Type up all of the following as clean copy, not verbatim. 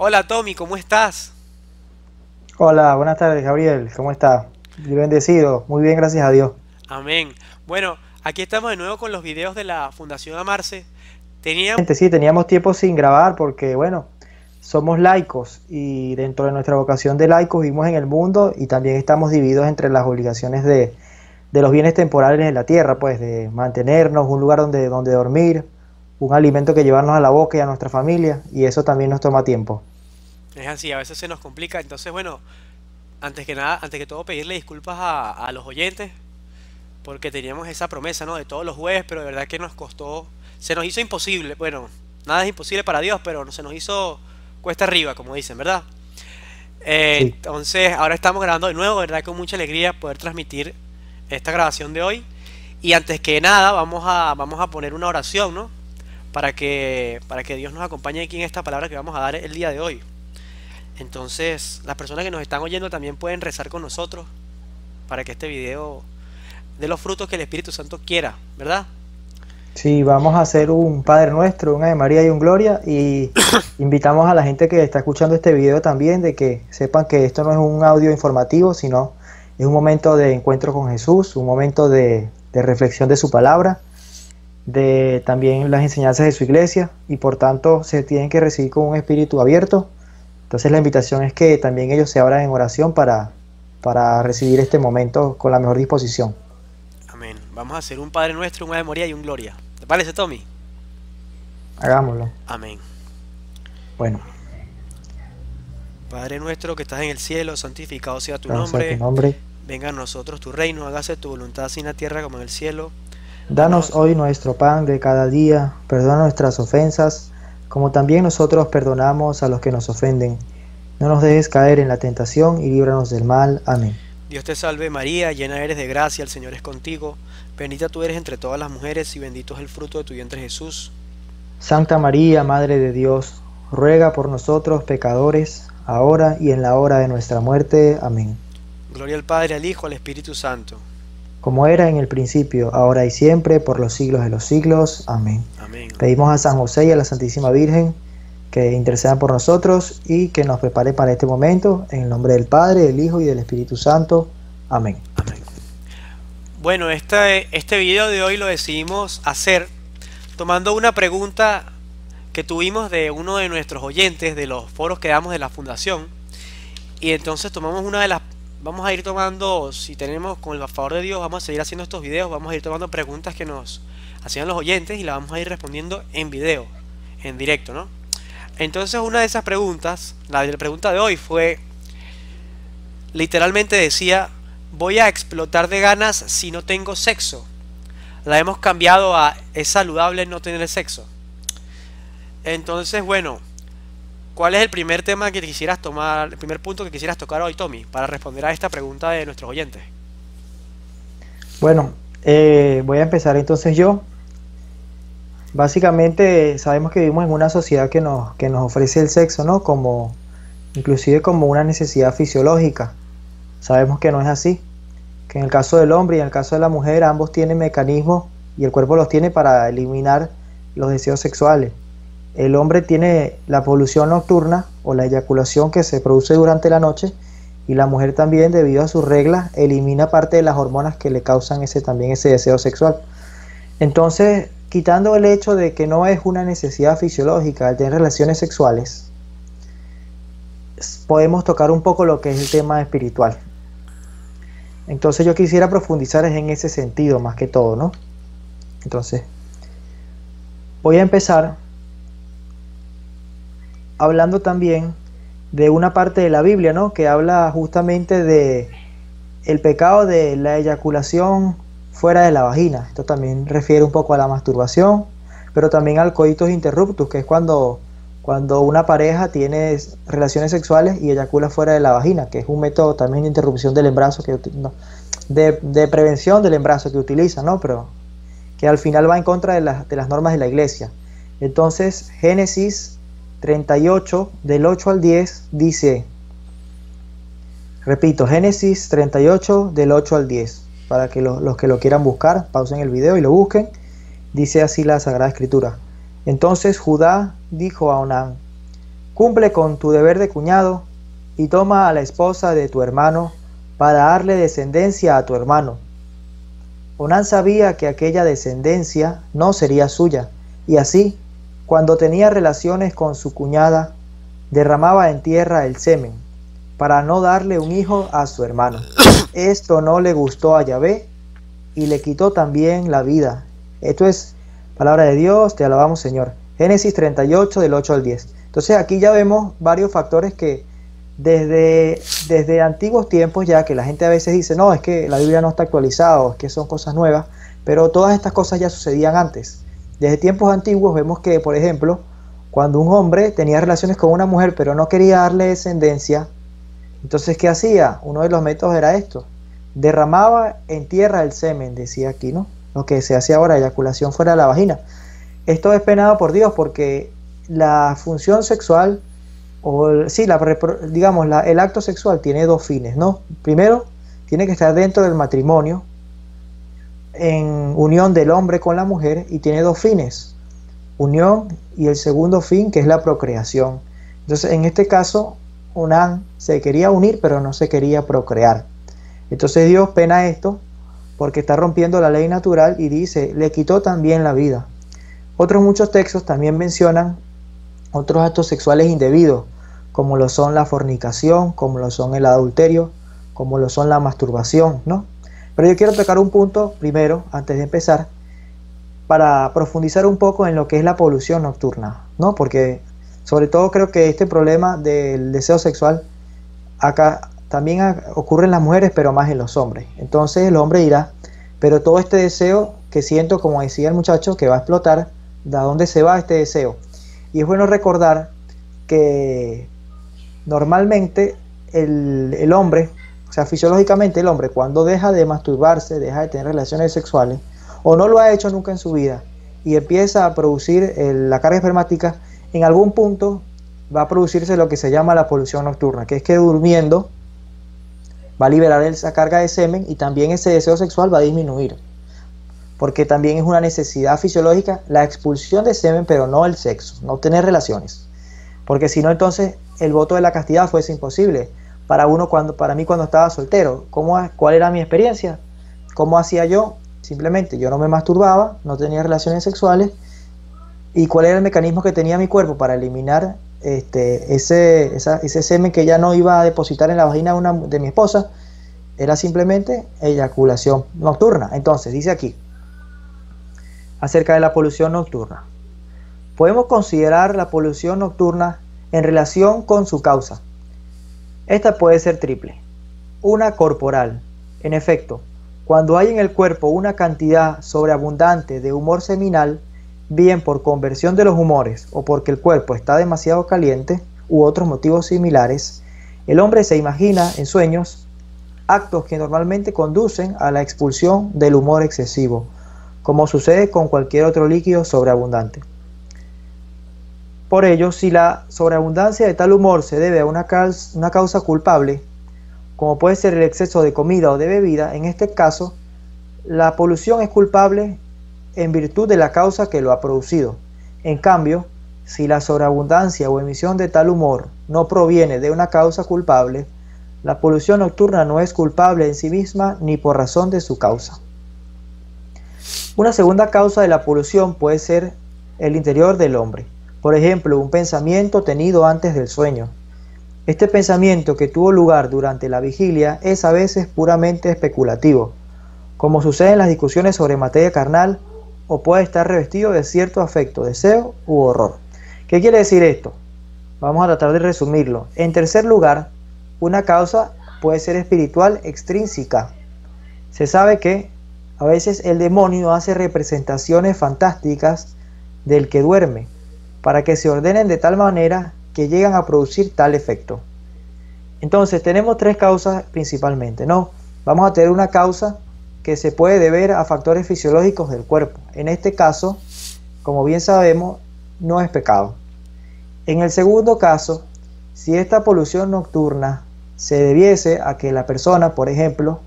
Hola Tommy, ¿cómo estás? Hola, buenas tardes, Gabriel. ¿Cómo está? Bien bendecido. Muy bien, gracias a Dios. Amén. Bueno, aquí estamos de nuevo con los videos de la Fundación Amarse. Teníamos... Sí, teníamos tiempo sin grabar porque, bueno, somos laicos y dentro de nuestra vocación de laicos vivimos en el mundo y también estamos divididos entre las obligaciones de los bienes temporales en la tierra, pues de mantenernos, un lugar donde dormir, un alimento que llevarnos a la boca y a nuestra familia, y eso también nos toma tiempo. Es así, a veces se nos complica. Entonces, bueno, antes que nada, antes que todo, pedirle disculpas a los oyentes, porque teníamos esa promesa, ¿no? De todos los jueves, pero de verdad que nos costó, se nos hizo imposible. Bueno, nada es imposible para Dios, pero se nos hizo cuesta arriba, como dicen, ¿verdad? Sí. Entonces, ahora estamos grabando de nuevo, de verdad, con mucha alegría poder transmitir esta grabación de hoy. Y antes que nada, vamos a poner una oración, ¿no? Para que Dios nos acompañe aquí en esta palabra que vamos a dar el día de hoy. Entonces, las personas que nos están oyendo también pueden rezar con nosotros para que este video dé los frutos que el Espíritu Santo quiera, ¿verdad? Sí, vamos a hacer un Padre Nuestro, un Ave María y un Gloria, y invitamos a la gente que está escuchando este video también de que sepan que esto no es un audio informativo, sino es un momento de encuentro con Jesús, un momento de reflexión de su palabra, de también las enseñanzas de su iglesia, y por tanto se tienen que recibir con un espíritu abierto. Entonces la invitación es que también ellos se abran en oración para recibir este momento con la mejor disposición. Amén. Vamos a hacer un Padre Nuestro, un Ave María y un Gloria. ¿Te parece, Tommy? Hagámoslo. Amén. Bueno, Padre nuestro que estás en el cielo, santificado sea tu gracias a tu nombre. nombre. Venga a nosotros tu reino, hágase tu voluntad así en la tierra como en el cielo. Danos Danos... hoy nuestro pan de cada día, perdona nuestras ofensas, como también nosotros perdonamos a los que nos ofenden. No nos dejes caer en la tentación y líbranos del mal. Amén. Dios te salve María, llena eres de gracia, el Señor es contigo. Bendita tú eres entre todas las mujeres y bendito es el fruto de tu vientre Jesús. Santa María, Madre de Dios, ruega por nosotros pecadores, ahora y en la hora de nuestra muerte. Amén. Gloria al Padre, al Hijo, al Espíritu Santo. Como era en el principio, ahora y siempre, por los siglos de los siglos. Amén. Amén. Pedimos a San José y a la Santísima Virgen que intercedan por nosotros y que nos prepare para este momento, en el nombre del Padre, del Hijo y del Espíritu Santo. Amén. Amén. Bueno, este video de hoy lo decidimos hacer tomando una pregunta que tuvimos de uno de nuestros oyentes de los foros que damos de la fundación. Y entonces tomamos una de las... Vamos a ir tomando, si tenemos, con el favor de Dios, vamos a seguir haciendo estos videos, vamos a ir tomando preguntas que nos hacían los oyentes y las vamos a ir respondiendo en video, en directo, ¿no? Entonces una de esas preguntas, la pregunta de hoy fue, literalmente decía, voy a explotar de ganas si no tengo sexo. La hemos cambiado a, es saludable no tener sexo. Entonces, bueno, ¿cuál es el primer tema que quisieras tomar, el primer punto que quisieras tocar hoy, Tommy, para responder a esta pregunta de nuestros oyentes? Bueno, voy a empezar entonces yo. Básicamente sabemos que vivimos en una sociedad que nos ofrece el sexo, ¿no? Como, inclusive como una necesidad fisiológica. Sabemos que no es así, que en el caso del hombre y en el caso de la mujer ambos tienen mecanismos y el cuerpo los tiene para eliminar los deseos sexuales. El hombre tiene la polución nocturna o la eyaculación que se produce durante la noche, y la mujer también, debido a sus reglas, elimina parte de las hormonas que le causan también ese deseo sexual. Entonces, quitando el hecho de que no es una necesidad fisiológica el tener relaciones sexuales, podemos tocar un poco lo que es el tema espiritual. Entonces yo quisiera profundizar en ese sentido más que todo, ¿no? Entonces, voy a empezar hablando también de una parte de la Biblia, ¿no? Que habla justamente de el pecado de la eyaculación fuera de la vagina. Esto también refiere un poco a la masturbación, pero también al coitus interruptus, que es cuando una pareja tiene relaciones sexuales y eyacula fuera de la vagina, que es un método también de interrupción del embarazo, no, de prevención del embarazo que utiliza, ¿no? Pero que al final va en contra de las normas de la iglesia. Entonces, Génesis 38, del 8 al 10, dice, repito, Génesis 38, del 8 al 10, para que los que lo quieran buscar, pausen el video y lo busquen. Dice así la Sagrada Escritura. Entonces Judá dijo a Onán: Cumple con tu deber de cuñado y toma a la esposa de tu hermano para darle descendencia a tu hermano. Onán sabía que aquella descendencia no sería suya, y así, cuando tenía relaciones con su cuñada, derramaba en tierra el semen, para no darle un hijo a su hermano. Esto no le gustó a Yahvé, y le quitó también la vida. Esto es palabra de Dios, te alabamos, Señor. Génesis 38, del 8 al 10. Entonces aquí ya vemos varios factores que desde antiguos tiempos ya, que la gente a veces dice, no, es que la Biblia no está actualizada, o es que son cosas nuevas, pero todas estas cosas ya sucedían antes. Desde tiempos antiguos vemos que, por ejemplo, cuando un hombre tenía relaciones con una mujer, pero no quería darle descendencia, entonces, ¿qué hacía? Uno de los métodos era esto: derramaba en tierra el semen, decía aquí, ¿no? Lo que se hace ahora, eyaculación fuera de la vagina. Esto es penado por Dios porque la función sexual, sí, digamos, el acto sexual tiene dos fines, ¿no? Primero, tiene que estar dentro del matrimonio, en unión del hombre con la mujer, y tiene dos fines: unión, y el segundo fin, que es la procreación. Entonces, en este caso, Onán se quería unir, pero no se quería procrear. Entonces Dios pena esto porque está rompiendo la ley natural y dice, le quitó también la vida. Otros muchos textos también mencionan otros actos sexuales indebidos, como lo son la fornicación, como lo son el adulterio, como lo son la masturbación, ¿no? Pero yo quiero tocar un punto primero, antes de empezar, para profundizar un poco en lo que es la polución nocturna, ¿no? Porque sobre todo creo que este problema del deseo sexual acá también ocurre en las mujeres, pero más en los hombres. Entonces el hombre dirá, pero todo este deseo que siento, como decía el muchacho, que va a explotar, ¿de dónde se va este deseo? Y es bueno recordar que normalmente el hombre, o sea, fisiológicamente el hombre, cuando deja de masturbarse, deja de tener relaciones sexuales, o no lo ha hecho nunca en su vida, y empieza a producir la carga espermática, en algún punto va a producirse lo que se llama la polución nocturna, que es que durmiendo va a liberar esa carga de semen y también ese deseo sexual va a disminuir, porque también es una necesidad fisiológica la expulsión de semen, pero no el sexo, no tener relaciones, porque si no, entonces el voto de la castidad fuese imposible. Para mí cuando estaba soltero, ¿cuál era mi experiencia? ¿Cómo hacía yo? Simplemente yo no me masturbaba, no tenía relaciones sexuales. ¿Y cuál era el mecanismo que tenía mi cuerpo para eliminar ese semen que ya no iba a depositar en la vagina de mi esposa? Era simplemente eyaculación nocturna. Entonces dice aquí acerca de la polución nocturna: podemos considerar la polución nocturna en relación con su causa. Esta puede ser triple. Una, corporal. En efecto, cuando hay en el cuerpo una cantidad sobreabundante de humor seminal, bien por conversión de los humores o porque el cuerpo está demasiado caliente u otros motivos similares, el hombre se imagina en sueños actos que normalmente conducen a la expulsión del humor excesivo, como sucede con cualquier otro líquido sobreabundante. Por ello, si la sobreabundancia de tal humor se debe a una causa culpable, como puede ser el exceso de comida o de bebida, en este caso, la polución es culpable en virtud de la causa que lo ha producido. En cambio, si la sobreabundancia o emisión de tal humor no proviene de una causa culpable, la polución nocturna no es culpable en sí misma ni por razón de su causa. Una segunda causa de la polución puede ser el interior del hombre. Por ejemplo, un pensamiento tenido antes del sueño. Este pensamiento que tuvo lugar durante la vigilia es a veces puramente especulativo, como sucede en las discusiones sobre materia carnal, o puede estar revestido de cierto afecto, deseo u horror. ¿Qué quiere decir esto? Vamos a tratar de resumirlo. En tercer lugar, una causa puede ser espiritual extrínseca. Se sabe que a veces el demonio hace representaciones fantásticas del que duerme, para que se ordenen de tal manera que llegan a producir tal efecto. Entonces tenemos tres causas principalmente, ¿no? Vamos a tener una causa que se puede deber a factores fisiológicos del cuerpo. En este caso, como bien sabemos, no es pecado. En el segundo caso, si esta polución nocturna se debiese a que la persona, por ejemplo,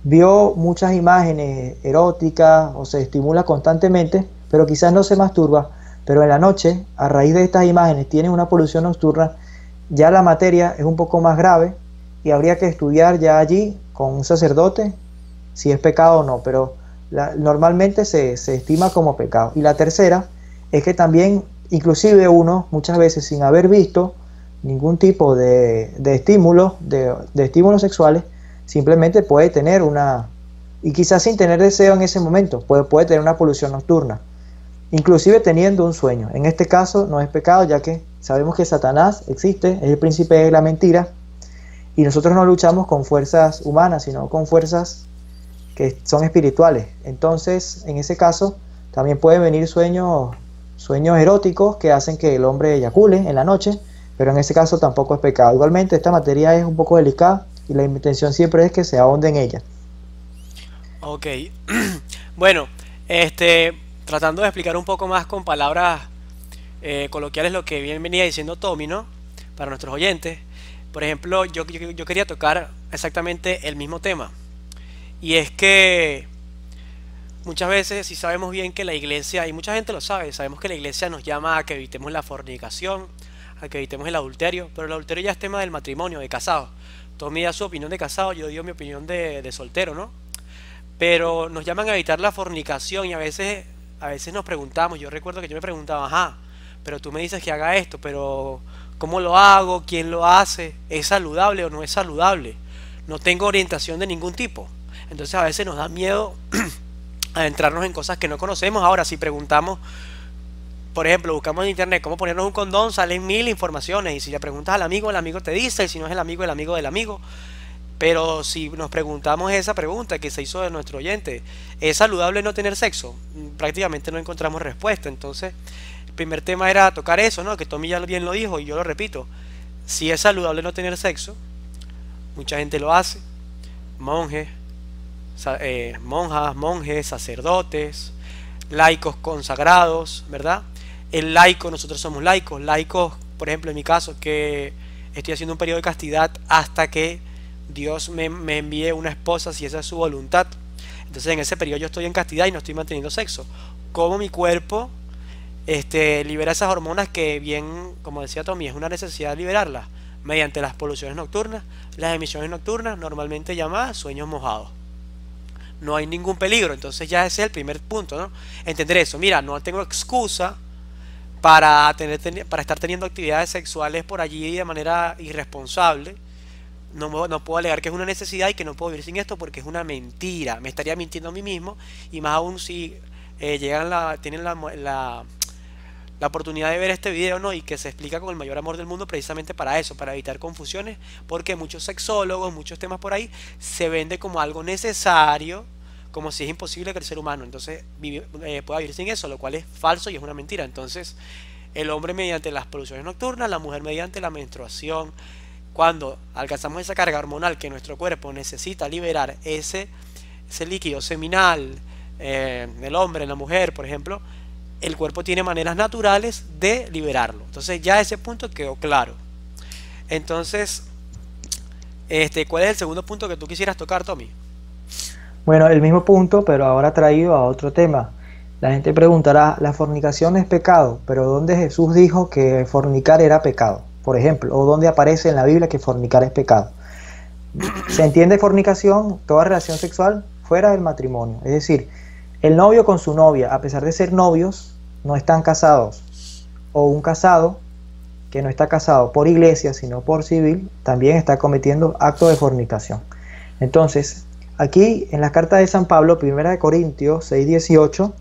vio muchas imágenes eróticas o se estimula constantemente, pero quizás no se masturba, Pero en la noche, a raíz de estas imágenes, tienen una polución nocturna, ya la materia es un poco más grave y habría que estudiar ya allí con un sacerdote si es pecado o no, pero normalmente se estima como pecado. Y la tercera es que también, inclusive uno, muchas veces sin haber visto ningún tipo de estímulos, de estímulos sexuales, simplemente puede tener una, y quizás sin tener deseo en ese momento, puede tener una polución nocturna, inclusive teniendo un sueño. En este caso no es pecado, ya que sabemos que Satanás existe, es el príncipe de la mentira, y nosotros no luchamos con fuerzas humanas, sino con fuerzas que son espirituales. Entonces, en ese caso, también pueden venir sueños eróticos que hacen que el hombre eyacule en la noche, pero en ese caso tampoco es pecado. Igualmente, esta materia es un poco delicada y la intención siempre es que se ahonde en ella. Ok. Bueno, tratando de explicar un poco más con palabras coloquiales lo que bien venía diciendo Tommy, ¿no? Para nuestros oyentes. Por ejemplo, yo quería tocar exactamente el mismo tema. Y es que muchas veces, si sabemos bien que la iglesia, y mucha gente lo sabe, sabemos que la iglesia nos llama a que evitemos la fornicación, a que evitemos el adulterio, pero el adulterio ya es tema del matrimonio, de casado. Tommy da su opinión de casado, yo digo mi opinión de soltero, ¿no? Pero nos llaman a evitar la fornicación y a veces nos preguntamos, yo recuerdo que yo me preguntaba, ajá, pero tú me dices que haga esto, pero ¿cómo lo hago? ¿Quién lo hace? ¿Es saludable o no es saludable? No tengo orientación de ningún tipo. Entonces a veces nos da miedo adentrarnos en cosas que no conocemos. Ahora, si preguntamos, por ejemplo, buscamos en internet cómo ponernos un condón, salen mil informaciones. Y si le preguntas al amigo, el amigo te dice. Y si no es el amigo del amigo. Pero si nos preguntamos esa pregunta que se hizo de nuestro oyente, ¿es saludable no tener sexo? Prácticamente no encontramos respuesta. Entonces, el primer tema era tocar eso, ¿no? Que Tommy ya bien lo dijo y yo lo repito. Si es saludable no tener sexo, mucha gente lo hace. Monjes, monjas, monjes, sacerdotes, laicos consagrados, ¿verdad? El laico, nosotros somos laicos. Laicos, por ejemplo, en mi caso, que estoy haciendo un periodo de castidad hasta que Dios me envíe una esposa, si esa es su voluntad. Entonces en ese periodo yo estoy en castidad y no estoy manteniendo sexo. Como mi cuerpo libera esas hormonas que bien, como decía Tommy, es una necesidad liberarlas mediante las poluciones nocturnas, las emisiones nocturnas, normalmente llamadas sueños mojados. No hay ningún peligro, entonces ya ese es el primer punto, ¿no? Entender eso, mira, no tengo excusa para estar teniendo actividades sexuales por allí de manera irresponsable. No puedo alegar que es una necesidad y que no puedo vivir sin esto porque es una mentira. Me estaría mintiendo a mí mismo y más aún si tienen la oportunidad de ver este video, ¿no? Y que se explica con el mayor amor del mundo precisamente para eso, para evitar confusiones, porque muchos sexólogos, muchos temas por ahí se vende como algo necesario, como si es imposible que el ser humano entonces pueda vivir sin eso, lo cual es falso y es una mentira. Entonces el hombre mediante las poluciones nocturnas, la mujer mediante la menstruación. Cuando alcanzamos esa carga hormonal que nuestro cuerpo necesita liberar ese líquido seminal, el hombre, en la mujer, por ejemplo, el cuerpo tiene maneras naturales de liberarlo. Entonces ya ese punto quedó claro. Entonces, ¿cuál es el segundo punto que tú quisieras tocar, Tommy? Bueno, el mismo punto, pero ahora traído a otro tema. La gente preguntará, la fornicación es pecado, pero ¿dónde Jesús dijo que fornicar era pecado? Por ejemplo, o dónde aparece en la Biblia que fornicar es pecado. Se entiende fornicación, toda relación sexual fuera del matrimonio. Es decir, el novio con su novia, a pesar de ser novios, no están casados. O un casado que no está casado por iglesia, sino por civil, también está cometiendo actos de fornicación. Entonces, aquí en la carta de San Pablo, 1 Corintios 6:18,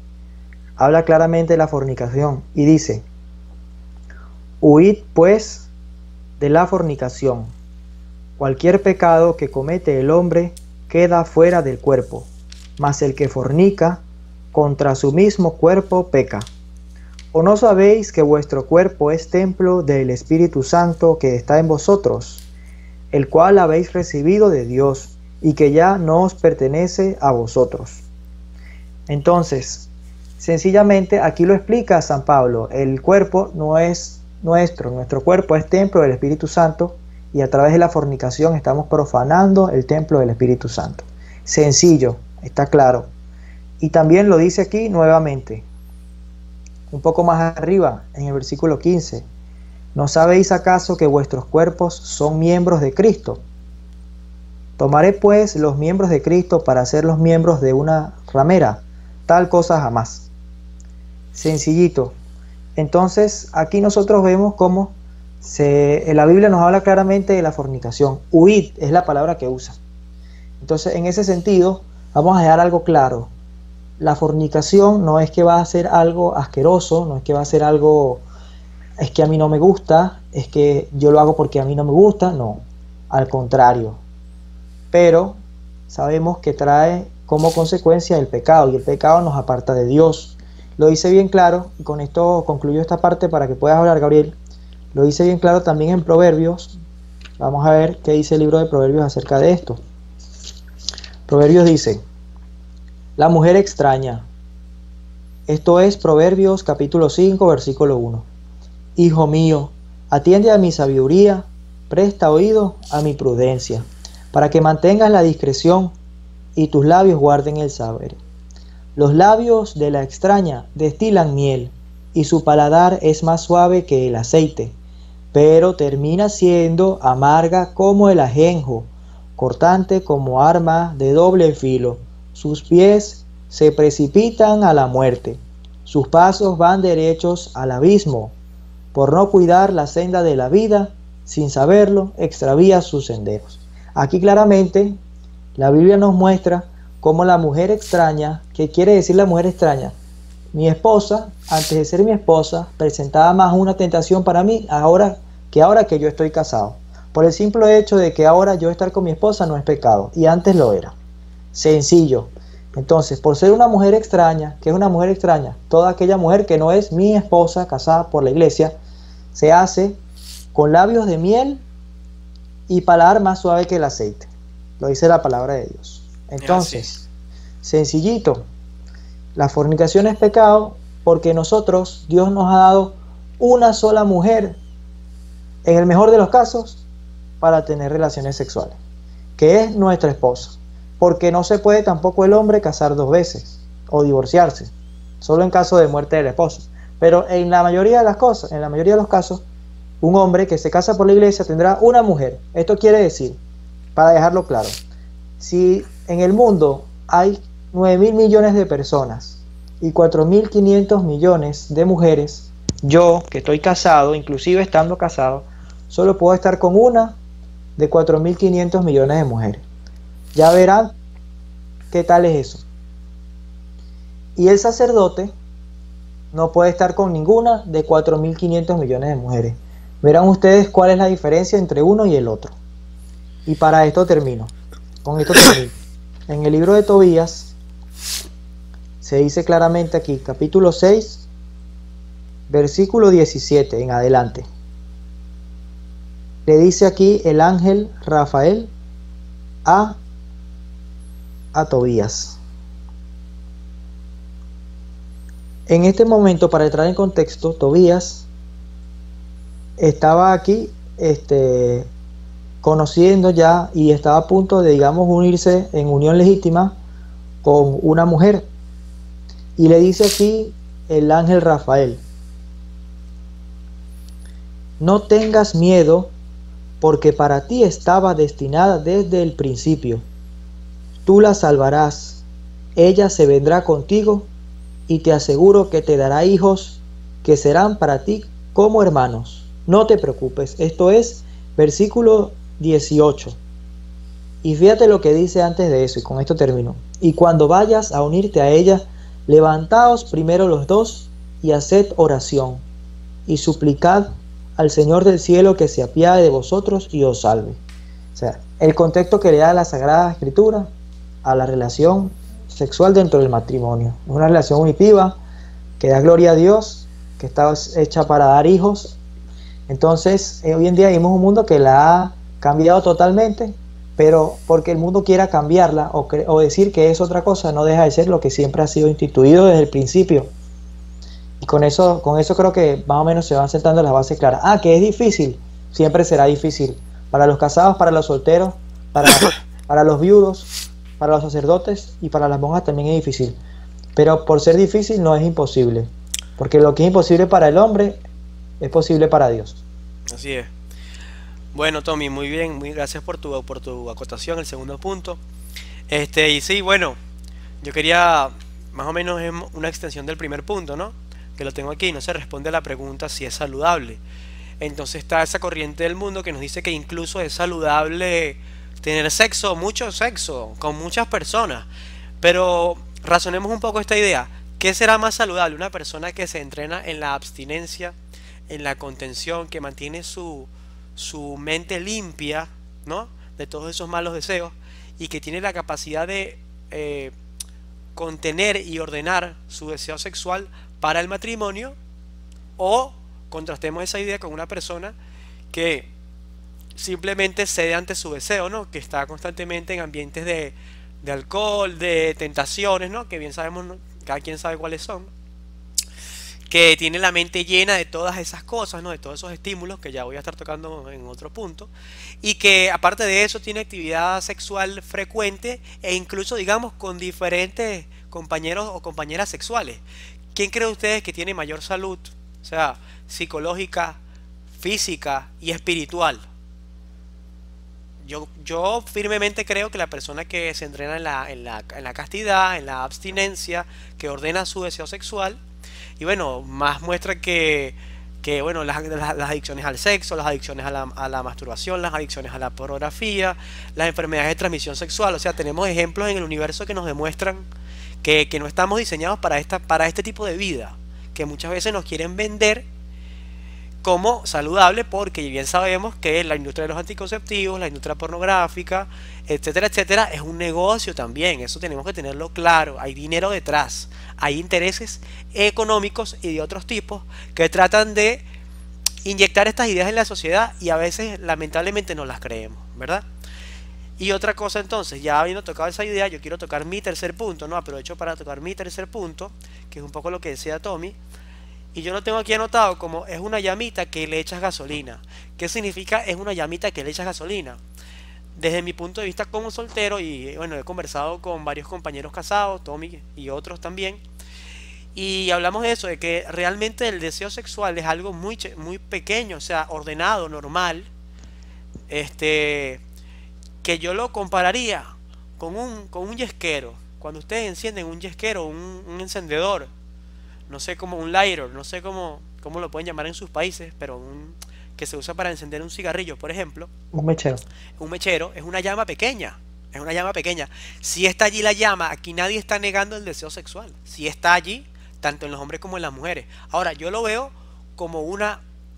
habla claramente de la fornicación y dice: huid pues de la fornicación. Cualquier pecado que comete el hombre queda fuera del cuerpo, mas el que fornica contra su mismo cuerpo peca. ¿O no sabéis que vuestro cuerpo es templo del Espíritu Santo que está en vosotros, el cual habéis recibido de Dios, y que ya no os pertenece a vosotros? Entonces, sencillamente aquí lo explica San Pablo: el cuerpo no es nuestro cuerpo es templo del Espíritu Santo, y a través de la fornicación estamos profanando el templo del Espíritu Santo. Sencillo, está claro. Y también lo dice aquí nuevamente: Un poco más arriba, en el versículo 15, ¿no sabéis acaso que vuestros cuerpos son miembros de Cristo? ¿Tomaré pues los miembros de Cristo para ser los miembros de una ramera? Tal cosa jamás. Sencillito. Entonces, aquí nosotros vemos cómo en la Biblia nos habla claramente de la fornicación. Huid es la palabra que usa. Entonces, en ese sentido, vamos a dejar algo claro. La fornicación no es que va a ser algo asqueroso, no es que va a ser algo, es que a mí no me gusta, es que yo lo hago porque a mí no me gusta, no, al contrario. Pero sabemos que trae como consecuencia el pecado, y el pecado nos aparta de Dios. Lo dice bien claro, y con esto concluyo esta parte para que puedas hablar, Gabriel. Lo dice bien claro también en Proverbios. Vamos a ver qué dice el libro de Proverbios acerca de esto. Proverbios dice: la mujer extraña. Esto es Proverbios capítulo 5, versículo 1. Hijo mío, atiende a mi sabiduría, presta oído a mi prudencia, para que mantengas la discreción y tus labios guarden el saber. Los labios de la extraña destilan miel, y su paladar es más suave que el aceite, pero termina siendo amarga como el ajenjo, cortante como arma de doble filo. Sus pies se precipitan a la muerte, sus pasos van derechos al abismo. Por no cuidar la senda de la vida, sin saberlo, extravía sus senderos. Aquí claramente la Biblia nos muestra cómo la mujer extraña, ¿qué quiere decir la mujer extraña? Mi esposa, antes de ser mi esposa, presentaba más una tentación para mí ahora que yo estoy casado. Por el simple hecho de que ahora yo estar con mi esposa no es pecado, y antes lo era. Sencillo. Entonces, por ser una mujer extraña, ¿qué es una mujer extraña? Toda aquella mujer que no es mi esposa, casada por la iglesia, se hace con labios de miel y paladar más suave que el aceite. Lo dice la palabra de Dios. Entonces, sencillito, la fornicación es pecado porque nosotros, Dios nos ha dado una sola mujer, en el mejor de los casos, para tener relaciones sexuales, que es nuestra esposa. Porque no se puede tampoco el hombre casar dos veces o divorciarse, solo en caso de muerte del esposo. Pero en la mayoría de las cosas, en la mayoría de los casos, un hombre que se casa por la iglesia tendrá una mujer. Esto quiere decir, para dejarlo claro, si en el mundo hay 9.000 millones de personas y 4.500 millones de mujeres, yo que estoy casado, inclusive estando casado, solo puedo estar con una de 4.500 millones de mujeres. Ya verán qué tal es eso. Y el sacerdote no puede estar con ninguna de 4.500 millones de mujeres. Verán ustedes cuál es la diferencia entre uno y el otro. Y para esto termino. Con esto termino. En el libro de Tobías se dice claramente aquí, capítulo 6, versículo 17 en adelante. Le dice aquí el ángel Rafael a Tobías. En este momento, para entrar en contexto, Tobías estaba aquí conociendo ya y estaba a punto de, digamos, unirse en unión legítima con una mujer. Y le dice aquí el ángel Rafael: no tengas miedo, porque para ti estaba destinada desde el principio. Tú la salvarás, ella se vendrá contigo, y te aseguro que te dará hijos que serán para ti como hermanos. No te preocupes. Esto es versículo 18. Y fíjate lo que dice antes de eso, y con esto termino. Y cuando vayas a unirte a ella, levantaos primero los dos y haced oración, y suplicad al Señor del cielo que se apiade de vosotros y os salve. O sea, el contexto que le da la Sagrada Escritura a la relación sexual dentro del matrimonio. Es una relación unitiva que da gloria a Dios, que está hecha para dar hijos. Entonces, hoy en día vivimos un mundo que la ha cambiado totalmente, pero porque el mundo quiera cambiarla o decir que es otra cosa, no deja de ser lo que siempre ha sido instituido desde el principio. Y con eso creo que más o menos se van sentando las bases claras. Que es difícil, siempre será difícil. Para los casados, para los solteros, para los viudos, para los sacerdotes y para las monjas también es difícil. Pero por ser difícil no es imposible. Porque lo que es imposible para el hombre es posible para Dios. Así es. Bueno, Tommy, muy bien, muy gracias por tu acotación, el segundo punto. Y sí, bueno, yo quería más o menos una extensión del primer punto, ¿no? Que lo tengo aquí, no se responde a la pregunta si es saludable. Entonces está esa corriente del mundo que nos dice que incluso es saludable tener sexo, mucho sexo, con muchas personas. Pero razonemos un poco esta idea. ¿Qué será más saludable? Una persona que se entrena en la abstinencia, en la contención, que mantiene su mente limpia, ¿no? De todos esos malos deseos y que tiene la capacidad de contener y ordenar su deseo sexual para el matrimonio, o contrastemos esa idea con una persona que simplemente cede ante su deseo, ¿no? Que está constantemente en ambientes de alcohol, de tentaciones, ¿no? Que bien sabemos, ¿no? Cada quien sabe cuáles son, que tiene la mente llena de todas esas cosas, ¿no? De todos esos estímulos que ya voy a estar tocando en otro punto, y que aparte de eso tiene actividad sexual frecuente e incluso, digamos, con diferentes compañeros o compañeras sexuales. ¿Quién cree ustedes que tiene mayor salud? O sea, psicológica, física y espiritual. Yo firmemente creo que la persona que se entrena en la castidad, en la abstinencia, que ordena su deseo sexual, y bueno, más muestra que bueno, las adicciones al sexo, las adicciones a la masturbación, las adicciones a la pornografía, las enfermedades de transmisión sexual. O sea, tenemos ejemplos en el universo que nos demuestran que no estamos diseñados para este tipo de vida, que muchas veces nos quieren vender como saludable, porque bien sabemos que la industria de los anticonceptivos, la industria pornográfica, etcétera, etcétera, es un negocio también. Eso tenemos que tenerlo claro. Hay dinero detrás, hay intereses económicos y de otros tipos que tratan de inyectar estas ideas en la sociedad, y a veces lamentablemente no las creemos, ¿verdad? Y otra cosa, entonces, ya habiendo tocado esa idea, yo quiero tocar mi tercer punto, ¿no? Aprovecho para tocar mi tercer punto, que es un poco lo que decía Tommy. Y yo lo tengo aquí anotado como es una llamita que le echas gasolina. ¿Qué significa es una llamita que le echas gasolina? Desde mi punto de vista como soltero, y bueno, he conversado con varios compañeros casados, Tommy y otros también, y hablamos de eso, de que realmente el deseo sexual es algo muy pequeño, o sea, ordenado, normal, este, que yo lo compararía con un yesquero. Cuando ustedes encienden un yesquero, un encendedor, no sé, como un lighter, no sé cómo lo pueden llamar en sus países, pero que se usa para encender un cigarrillo, por ejemplo. Un mechero. Un mechero es una llama pequeña, es una llama pequeña. Si está allí la llama, aquí nadie está negando el deseo sexual. Si está allí, tanto en los hombres como en las mujeres. Ahora, yo lo veo como un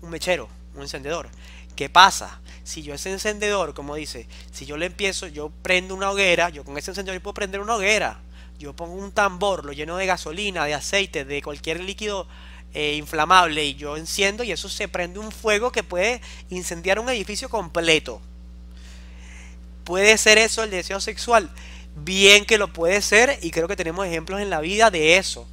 mechero, un encendedor. ¿Qué pasa? Si yo ese encendedor, como dice, si yo le empiezo, yo prendo una hoguera, yo con ese encendedor puedo prender una hoguera. Yo pongo un tambor, lo lleno de gasolina, de aceite, de cualquier líquido inflamable, y yo enciendo, y eso se prende un fuego que puede incendiar un edificio completo. ¿Puede ser eso el deseo sexual? Bien que lo puede ser, y creo que tenemos ejemplos en la vida de eso.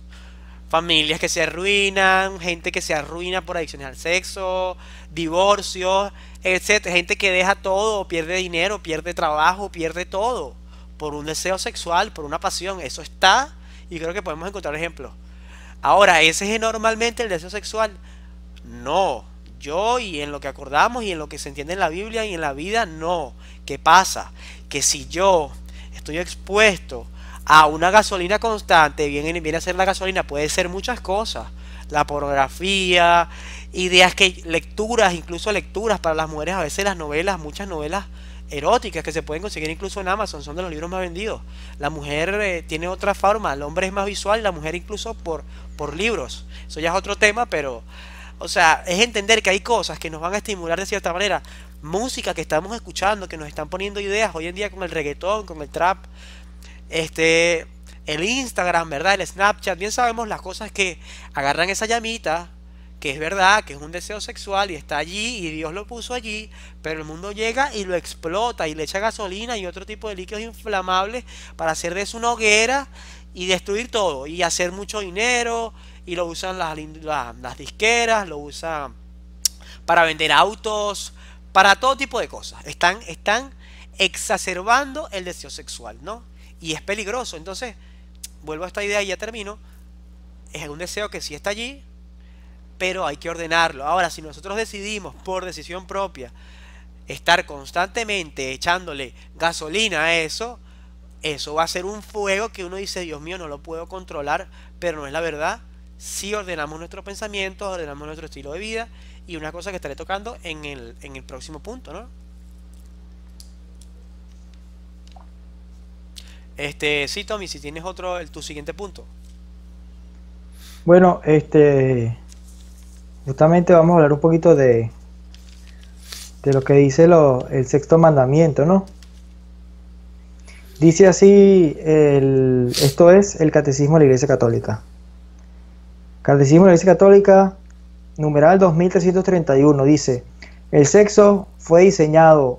Familias que se arruinan, gente que se arruina por adicciones al sexo, divorcios, etcétera. Gente que deja todo, pierde dinero, pierde trabajo, pierde todo por un deseo sexual, por una pasión. Eso está, y creo que podemos encontrar ejemplos. Ahora, ¿ese es normalmente el deseo sexual? No. Yo, y en lo que acordamos y en lo que se entiende en la Biblia y en la vida, no. ¿Qué pasa? Que si yo estoy expuesto a una gasolina constante, viene a ser la gasolina, puede ser muchas cosas. La pornografía, ideas lecturas, incluso lecturas para las mujeres, a veces las novelas, muchas novelas eróticas que se pueden conseguir incluso en Amazon, son de los libros más vendidos. La mujer tiene otra forma, el hombre es más visual, la mujer incluso por libros. Eso ya es otro tema, pero, o sea, es entender que hay cosas que nos van a estimular de cierta manera. Música que estamos escuchando, que nos están poniendo ideas hoy en día con el reggaetón, con el trap, el Instagram, ¿verdad? El Snapchat. Bien sabemos las cosas que agarran esa llamita, que es verdad, que es un deseo sexual y está allí y Dios lo puso allí, pero el mundo llega y lo explota y le echa gasolina y otro tipo de líquidos inflamables para hacer de eso una hoguera y destruir todo y hacer mucho dinero, y lo usan las disqueras, lo usan para vender autos, para todo tipo de cosas. Están exacerbando el deseo sexual, ¿no? Y es peligroso. Entonces, vuelvo a esta idea y ya termino. Es un deseo que sí está allí, pero hay que ordenarlo. Ahora, si nosotros decidimos por decisión propia estar constantemente echándole gasolina a eso, eso va a ser un fuego que uno dice, Dios mío, no lo puedo controlar, pero no es la verdad. Si ordenamos nuestros pensamientos, ordenamos nuestro estilo de vida, y una cosa que estaré tocando en el próximo punto, ¿no? Sí, Tommy, si tienes otro, tu siguiente punto. Bueno, justamente vamos a hablar un poquito de lo que dice el sexto mandamiento, ¿no? Dice así, esto es el Catecismo de la Iglesia Católica. Catecismo de la Iglesia Católica, numeral 2331, dice: el sexo fue diseñado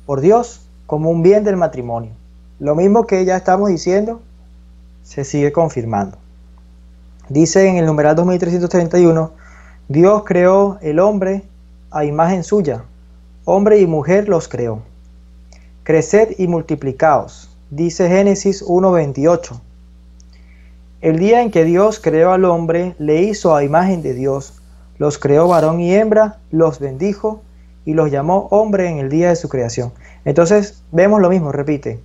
por Dios como un bien del matrimonio. Lo mismo que ya estamos diciendo, se sigue confirmando. Dice en el numeral 2331, Dios creó el hombre a imagen suya, hombre y mujer los creó. Creced y multiplicaos, dice Génesis 1:28. El día en que Dios creó al hombre, le hizo a imagen de Dios, los creó varón y hembra, los bendijo y los llamó hombre en el día de su creación. Entonces vemos lo mismo, repite,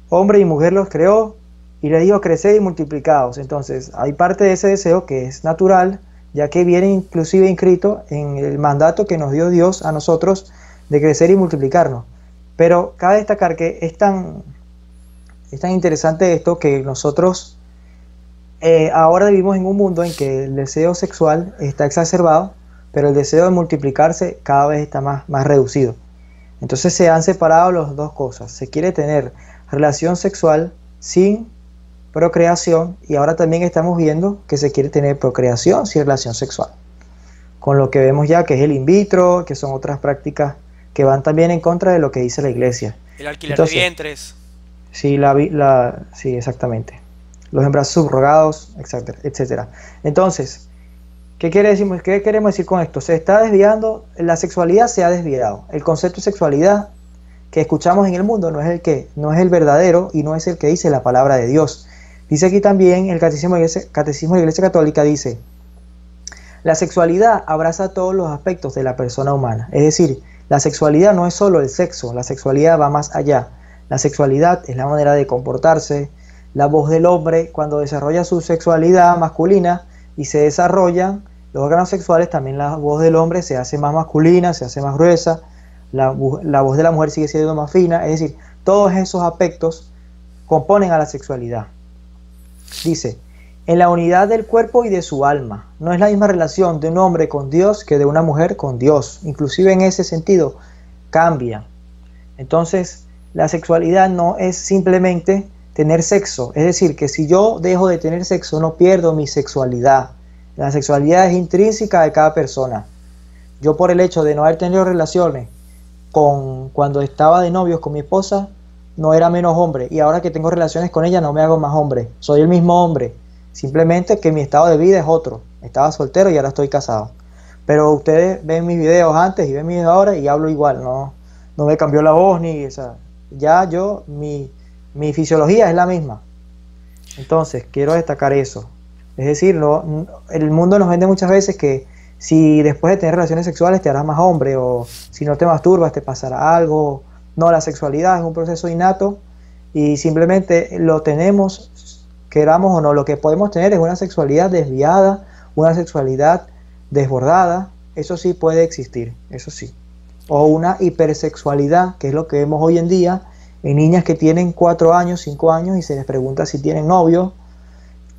hombre y mujer los creó y le dijo creced y multiplicaos. Entonces hay parte de ese deseo que es natural, ya que viene inclusive inscrito en el mandato que nos dio Dios a nosotros de crecer y multiplicarnos. Pero cabe destacar que es tan interesante esto que nosotros ahora vivimos en un mundo en que el deseo sexual está exacerbado, pero el deseo de multiplicarse cada vez está más reducido. Entonces se han separado las dos cosas. Se quiere tener relación sexual sin procreación, y ahora también estamos viendo que se quiere tener procreación sin relación sexual. Con lo que vemos ya que es el in vitro, que son otras prácticas que van también en contra de lo que dice la Iglesia. El alquiler de vientres. Sí, sí, exactamente. Los embarazos subrogados, etcétera, etcétera. Entonces, ¿qué queremos decir con esto? Se está desviando, la sexualidad se ha desviado. El concepto de sexualidad que escuchamos en el mundo no es el verdadero y no es el que dice la palabra de Dios. Dice aquí también el Catecismo de la Iglesia Católica, dice: la sexualidad abraza todos los aspectos de la persona humana. Es decir, la sexualidad no es solo el sexo, la sexualidad va más allá. La sexualidad es la manera de comportarse, la voz del hombre cuando desarrolla su sexualidad masculina y se desarrollan los órganos sexuales, también la voz del hombre se hace más masculina, se hace más gruesa, la voz de la mujer sigue siendo más fina. Es decir, todos esos aspectos componen a la sexualidad. Dice: en la unidad del cuerpo y de su alma. No es la misma relación de un hombre con Dios que de una mujer con Dios. Inclusive en ese sentido cambia. Entonces, la sexualidad no es simplemente tener sexo. Es decir, que si yo dejo de tener sexo, no pierdo mi sexualidad. La sexualidad es intrínseca de cada persona. Yo, por el hecho de no haber tenido relaciones cuando estaba de novios con mi esposa, no era menos hombre. Y ahora que tengo relaciones con ella, no me hago más hombre. Soy el mismo hombre. Simplemente que mi estado de vida es otro. Estaba soltero y ahora estoy casado. Pero ustedes ven mis videos antes y ven mis videos ahora y hablo igual. No me cambió la voz ni... O sea, ya mi fisiología es la misma. Entonces, quiero destacar eso. Es decir, el mundo nos vende muchas veces que si después de tener relaciones sexuales te harás más hombre, o si no te masturbas te pasará algo. No, la sexualidad es un proceso innato y simplemente lo tenemos, queramos o no. Lo que podemos tener es una sexualidad desviada, una sexualidad desbordada. Eso sí puede existir, eso sí. O una hipersexualidad, que es lo que vemos hoy en día en niñas que tienen 4 años, 5 años y se les pregunta si tienen novio,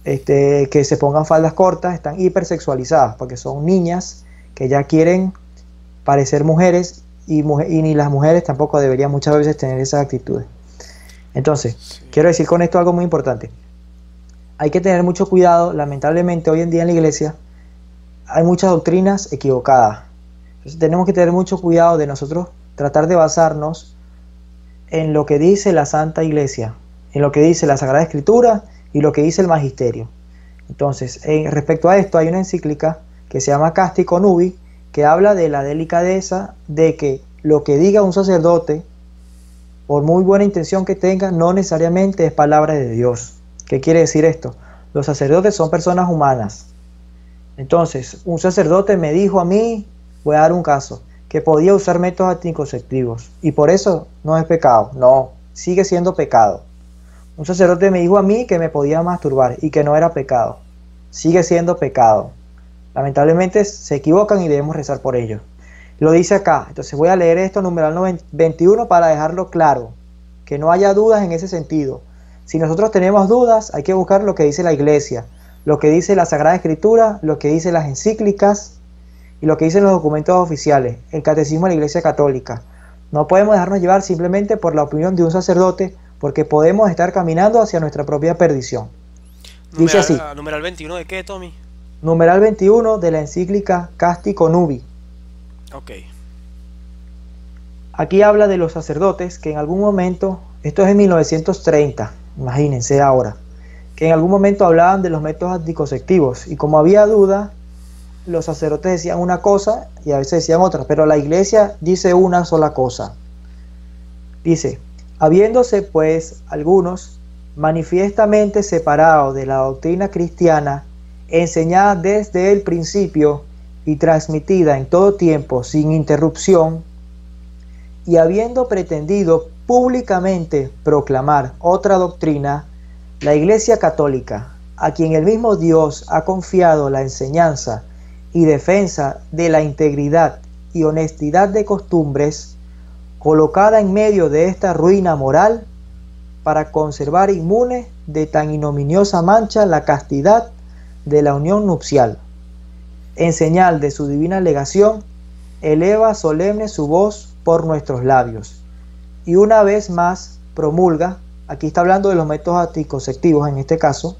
que se pongan faldas cortas, están hipersexualizadas porque son niñas que ya quieren parecer mujeres y ni las mujeres tampoco deberían muchas veces tener esas actitudes. Entonces, quiero decir con esto algo muy importante. Hay que tener mucho cuidado. Lamentablemente hoy en día en la iglesia hay muchas doctrinas equivocadas. Entonces tenemos que tener mucho cuidado de nosotros tratar de basarnos en lo que dice la Santa Iglesia, en lo que dice la Sagrada Escritura y lo que dice el Magisterio. Entonces, respecto a esto hay una encíclica que se llama Castico Nubi, que habla de la delicadeza de que lo que diga un sacerdote, por muy buena intención que tenga, no necesariamente es palabra de Dios. ¿Qué quiere decir esto? Los sacerdotes son personas humanas Entonces, un sacerdote me dijo a mí, voy a dar un caso, que podía usar métodos anticonceptivos y por eso no es pecado. No, sigue siendo pecado. Un sacerdote me dijo a mí que me podía masturbar y que no era pecado. Sigue siendo pecado. Lamentablemente se equivocan y debemos rezar por ellos. Lo dice acá. Entonces voy a leer esto, numeral 21, para dejarlo claro. Que no haya dudas en ese sentido. Si nosotros tenemos dudas, hay que buscar lo que dice la Iglesia, lo que dice la Sagrada Escritura, lo que dice las encíclicas y lo que dicen los documentos oficiales, el Catecismo de la Iglesia Católica. No podemos dejarnos llevar simplemente por la opinión de un sacerdote, porque podemos estar caminando hacia nuestra propia perdición. Dice así. ¿Numeral 21 de qué, Tommy? Numeral 21 de la encíclica Casti Connubii. Ok. Aquí habla de los sacerdotes que en algún momento, esto es en 1930, imagínense ahora, que en algún momento hablaban de los métodos anticonceptivos y como había duda, los sacerdotes decían una cosa y a veces decían otra, pero la Iglesia dice una sola cosa. Dice, habiéndose pues algunos manifiestamente separados de la doctrina cristiana, enseñada desde el principio y transmitida en todo tiempo sin interrupción, y habiendo pretendido públicamente proclamar otra doctrina, la Iglesia Católica, a quien el mismo Dios ha confiado la enseñanza y defensa de la integridad y honestidad de costumbres, colocada en medio de esta ruina moral, para conservar inmune de tan ignominiosa mancha la castidad de la unión nupcial. En señal de su divina legación, eleva solemne su voz por nuestros labios. Y una vez más promulga, aquí está hablando de los métodos anticonceptivos en este caso,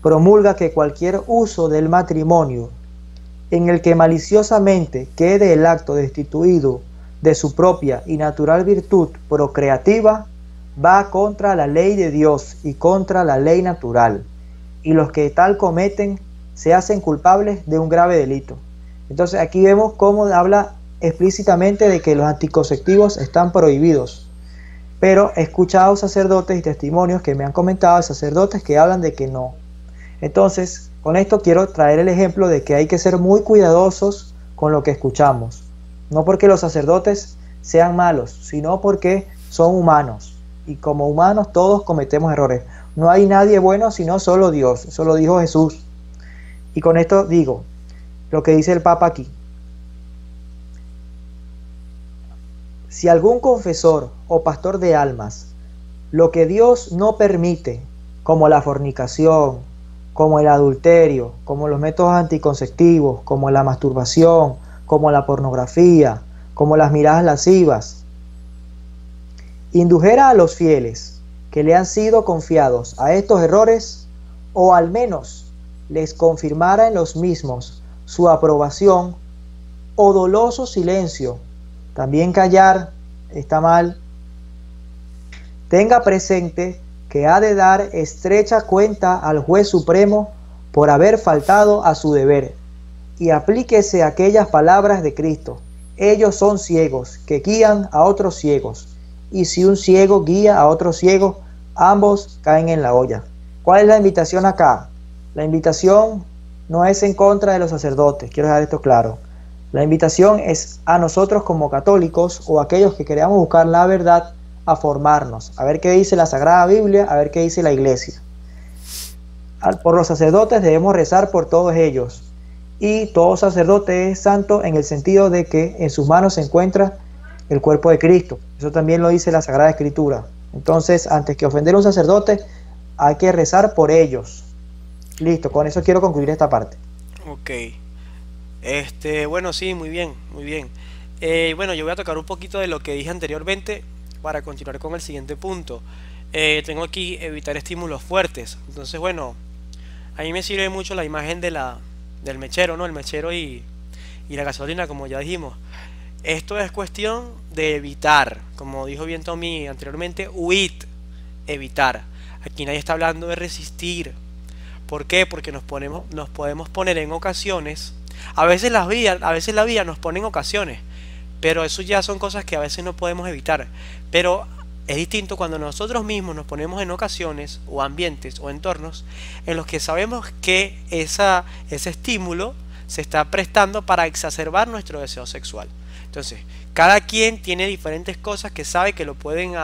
promulga que cualquier uso del matrimonio en el que maliciosamente quede el acto destituido de su propia y natural virtud procreativa, va contra la ley de Dios y contra la ley natural, y los que tal cometen se hacen culpables de un grave delito. Entonces aquí vemos cómo habla explícitamente de que los anticonceptivos están prohibidos, pero he escuchado sacerdotes y testimonios que me han comentado de sacerdotes que hablan de que no. Entonces, con esto quiero traer el ejemplo de que hay que ser muy cuidadosos con lo que escuchamos, no porque los sacerdotes sean malos, sino porque son humanos, y como humanos todos cometemos errores. No hay nadie bueno sino solo Dios, eso lo dijo Jesús. Y con esto digo lo que dice el Papa aquí. Si algún confesor o pastor de almas, lo que Dios no permite, como la fornicación, como el adulterio, como los métodos anticonceptivos, como la masturbación, como la pornografía, como las miradas lascivas, indujera a los fieles que le han sido confiados a estos errores, o al menos les confirmara en los mismos su aprobación o doloso silencio, también callar está mal, tenga presente que ha de dar estrecha cuenta al juez supremo por haber faltado a su deber, y aplíquese aquellas palabras de Cristo: ellos son ciegos que guían a otros ciegos, y si un ciego guía a otro ciego, ambos caen en la olla. ¿Cuál es la invitación acá? La invitación no es en contra de los sacerdotes, quiero dejar esto claro. La invitación es a nosotros como católicos o aquellos que queramos buscar la verdad, a formarnos, a ver qué dice la Sagrada Biblia, a ver qué dice la Iglesia. Por los sacerdotes debemos rezar por todos ellos, y todo sacerdote es santo en el sentido de que en sus manos se encuentra el cuerpo de Cristo. Eso también lo dice la Sagrada Escritura. Entonces, antes que ofender a un sacerdote, hay que rezar por ellos. Listo, con eso quiero concluir esta parte. Ok. Bueno, sí, muy bien, muy bien. Bueno, yo voy a tocar un poquito de lo que dije anteriormente para continuar con el siguiente punto. Tengo aquí evitar estímulos fuertes. Entonces, bueno, a mí me sirve mucho la imagen del mechero, ¿no? El mechero y la gasolina, como ya dijimos. Esto es cuestión de evitar, como dijo bien Tommy anteriormente, huir, evitar. Aquí nadie está hablando de resistir. ¿Por qué? Porque nos podemos poner en ocasiones. A veces la vida nos pone en ocasiones, pero eso ya son cosas que a veces no podemos evitar. Pero Es distinto cuando nosotros mismos nos ponemos en ocasiones o ambientes o entornos en los que sabemos que ese estímulo se está prestando para exacerbar nuestro deseo sexual. Entonces, cada quien tiene diferentes cosas que sabe que lo pueden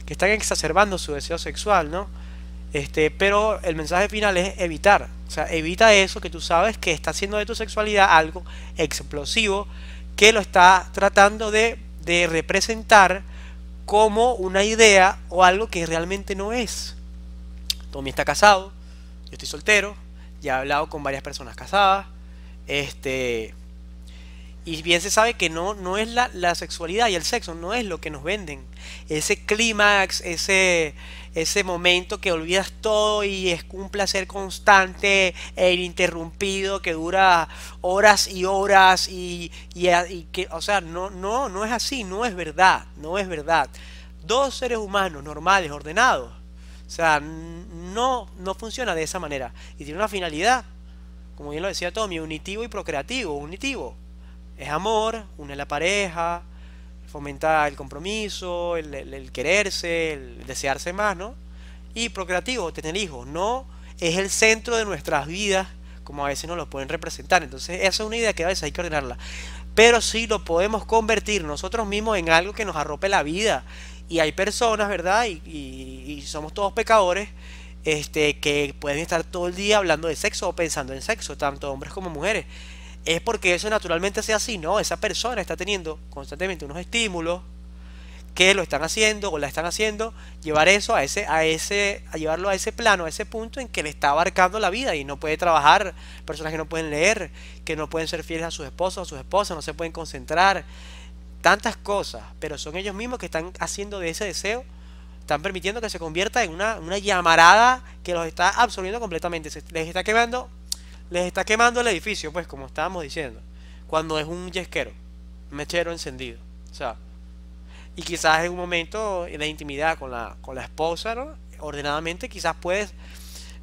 que están exacerbando su deseo sexual, ¿no? Pero el mensaje final es evitar. O sea, evita eso que tú sabes que está haciendo de tu sexualidad algo explosivo que lo está tratando de representar como una idea o algo que realmente no es. Tommy está casado, yo estoy soltero, ya he hablado con varias personas casadas, y bien se sabe que no es la sexualidad y el sexo, no es lo que nos venden. Ese clímax, ese momento que olvidas todo y es un placer constante e ininterrumpido que dura horas y horas y que, o sea, no es así, no es verdad, no es verdad. Dos seres humanos normales, ordenados, o sea, no funciona de esa manera y tiene una finalidad, como bien lo decía Tommy, unitivo y procreativo. Unitivo es amor, une la pareja, fomenta el compromiso, el quererse, el desearse más, ¿no? Y procreativo, tener hijos, no es el centro de nuestras vidas, como a veces nos lo pueden representar. Entonces, esa es una idea que a veces hay que ordenarla. Pero sí lo podemos convertir nosotros mismos en algo que nos arrope la vida. Y hay personas, ¿verdad? Y somos todos pecadores, que pueden estar todo el día hablando de sexo o pensando en sexo, tanto hombres como mujeres. Es porque eso naturalmente sea así, ¿no? Esa persona está teniendo constantemente unos estímulos que lo están haciendo o la están haciendo llevar eso a llevarlo a ese plano, a ese punto en que le está abarcando la vida y no puede trabajar, personas que no pueden leer, que no pueden ser fieles a sus esposos, a sus esposas, no se pueden concentrar, tantas cosas, pero son ellos mismos que están haciendo de ese deseo, están permitiendo que se convierta en una llamarada que los está absorbiendo completamente, les está quemando el edificio, pues como estábamos diciendo, cuando es un yesquero, un mechero encendido, o sea, y quizás en un momento de intimidad con la esposa, ¿no? Ordenadamente, quizás puedes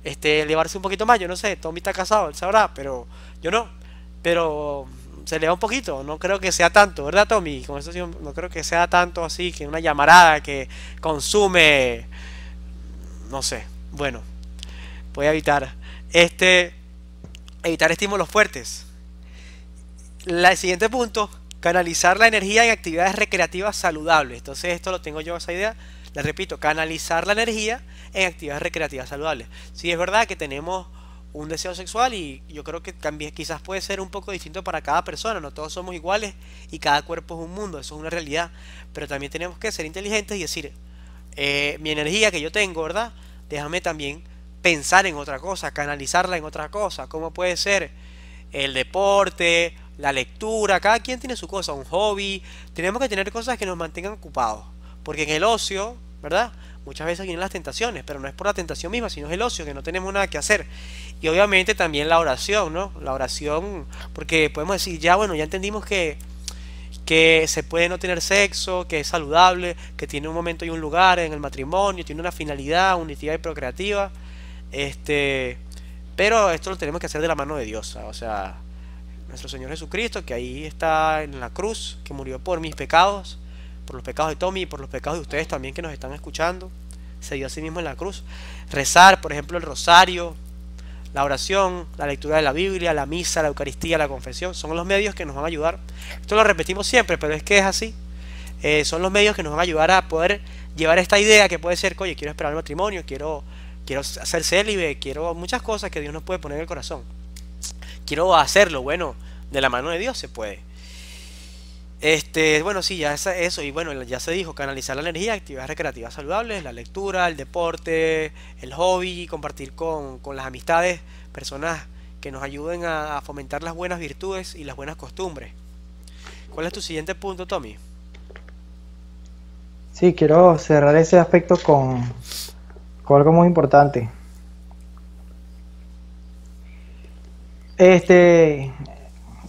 elevarse un poquito más. Yo no sé, Tommy está casado, él sabrá, pero yo no. Pero se eleva un poquito, no creo que sea tanto, ¿verdad, Tommy? Con eso sí, no creo que sea tanto así, que una llamarada que consume, no sé. Bueno, voy a evitar estímulos fuertes. El siguiente punto, canalizar la energía en actividades recreativas saludables. Entonces esto lo tengo yo, esa idea. Les repito, canalizar la energía en actividades recreativas saludables. Sí, es verdad que tenemos un deseo sexual y yo creo que también quizás puede ser un poco distinto para cada persona. No todos somos iguales y cada cuerpo es un mundo, eso es una realidad. Pero también tenemos que ser inteligentes y decir, mi energía que yo tengo, ¿verdad? Déjame también pensar en otra cosa, canalizarla en otra cosa. ¿Cómo puede ser el deporte, la lectura? Cada quien tiene su cosa, un hobby. Tenemos que tener cosas que nos mantengan ocupados, porque en el ocio, ¿verdad? Muchas veces vienen las tentaciones, pero no es por la tentación misma, sino es el ocio, que no tenemos nada que hacer. Y obviamente también la oración, ¿no? La oración, porque podemos decir, ya bueno, ya entendimos que se puede no tener sexo, que es saludable, que tiene un momento y un lugar en el matrimonio, tiene una finalidad unitiva y procreativa. Pero esto lo tenemos que hacer de la mano de Dios, o sea, nuestro Señor Jesucristo, que ahí está en la cruz, que murió por mis pecados, por los pecados de Tommy y por los pecados de ustedes también que nos están escuchando, se dio a sí mismo en la cruz. Rezar, por ejemplo, el rosario, la oración, la lectura de la Biblia, la misa, la Eucaristía, la confesión, son los medios que nos van a ayudar. Esto lo repetimos siempre, pero es que es así. Son los medios que nos van a ayudar a poder llevar esta idea que puede ser, oye, quiero esperar el matrimonio, quiero ser célibe, quiero muchas cosas que Dios nos puede poner en el corazón. Quiero hacerlo, bueno, de la mano de Dios se puede. Bueno, sí, ya eso, y bueno, ya se dijo, canalizar la energía, actividades recreativas saludables, la lectura, el deporte, el hobby, compartir con las amistades, personas que nos ayuden a fomentar las buenas virtudes y las buenas costumbres. ¿Cuál es tu siguiente punto, Tommy? Sí, quiero cerrar ese aspecto con algo muy importante.